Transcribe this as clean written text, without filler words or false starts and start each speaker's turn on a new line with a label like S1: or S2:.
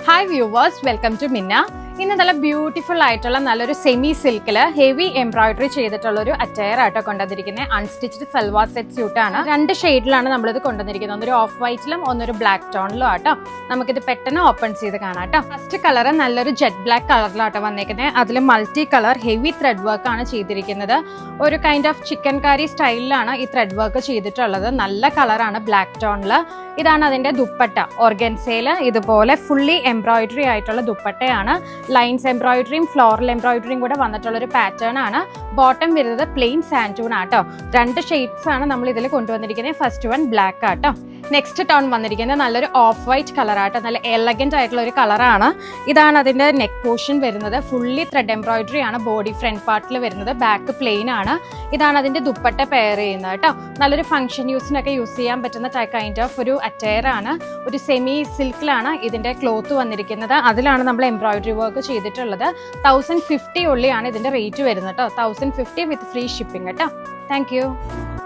S1: Hi viewers, welcome to മിന്ന. ഇന്ന് നല്ല ബ്യൂട്ടിഫുൾ ആയിട്ടുള്ള നല്ലൊരു സെമി സിൽക്കിൽ ഹെവി എംബ്രോയിഡറി ചെയ്തിട്ടുള്ള ഒരു അറ്റയർ ആട്ടോ കൊണ്ടുവന്നിരിക്കുന്നത്. Unstitched salwar set സ്യൂട്ടാണ്. 2 ഷെയ്ഡിലാണ് നമ്മളിത് കൊണ്ടുവന്നിരിക്കുന്നത്. ഒന്നൊരു ഓഫ് വൈറ്റിലും ഒന്നൊരു ബ്ലാക്ക് ടോണിലും ആട്ടോ. നമുക്കിത് പെട്ടെന്ന് ഓപ്പൺ ചെയ്ത് കാണാം കേട്ടോ. ഫസ്റ്റ് കളർ നല്ലൊരു ജെറ്റ് ബ്ലാക്ക് കളറിലാട്ടോ വന്നിരിക്കുന്നത്. അതിൽ multi colour heavy thread work ആണ് ചെയ്തിരിക്കുന്നത്. ഒരു കൈൻഡ് ഓഫ് ചിക്കൻ കറി സ്റ്റൈലിലാണ് ഈ ത്രെഡ് വർക്ക് ചെയ്തിട്ടുള്ളത്. നല്ല കളറാണ് ബ്ലാക്ക് ടോണിൽ. ഇതാണ് അതിന്റെ ദുപ്പട്ട. ഓർഗൻസയിൽ ഇതുപോലെ ഫുള്ളി എംബ്രോയിഡറി ആയിട്ടുള്ള ദുപ്പട്ടയാണ്. ലൈൻസ് എംബ്രോയിഡറിയും ഫ്ലോറൽ എംബ്രോയിഡറിയും കൂടെ വന്നിട്ടുള്ള ഒരു പാറ്റേൺ ആണ്. ബോട്ടം വരുന്നത് പ്ലെയിൻ സാൻഡൂൺ ആട്ടോ. 2 ഷെയ്ഡ്സ് ആണ് നമ്മൾ ഇതിൽ കൊണ്ടുവന്നിരിക്കുന്നത്. ഫസ്റ്റ് വൺ ബ്ലാക്ക് ആട്ടോ. നെക്സ്റ്റ് ടോൺ വന്നിരിക്കുന്നത് നല്ലൊരു ഓഫ് വൈറ്റ് കളറാട്ടോ. നല്ല എലഗന്റ് ആയിട്ടുള്ള ഒരു കളറാണ്. ഇതാണ് അതിന്റെ നെക്ക് പോർഷൻ വരുന്നത്. ഫുള്ളി ത്രെഡ് എംബ്രോയിഡറി ആണ് ബോഡി ഫ്രണ്ട് പാർട്ടിൽ വരുന്നത്. ബാക്ക് പ്ലെയിൻ ആണ്. ഇതാണ് അതിന്റെ ദുപ്പട്ട പെയർ ചെയ്യുന്നത് കേട്ടോ. നല്ലൊരു ഫംഗ്ഷൻ യൂസിനൊക്കെ യൂസ് ചെയ്യാൻ പറ്റുന്ന കൈൻഡ് ഓഫ് ഒരു അറ്റയർ ആണ്. ഒരു സെമി സിൽക്കിലാണ് ഇതിന്റെ ക്ലോത്ത് വന്നിരിക്കുന്നത്. അതിലാണ് നമ്മൾ എംബ്രോയിഡറി വർക്ക് ചെയ്തിട്ടുള്ളത്. 1050 ഉള്ളിയാണ് ഇതിന്റെ റേറ്റ് വരുന്നത് കേട്ടോ. 1050 വിത്ത് ഫ്രീ ഷിപ്പിംഗ് കേട്ടോ. Thank you.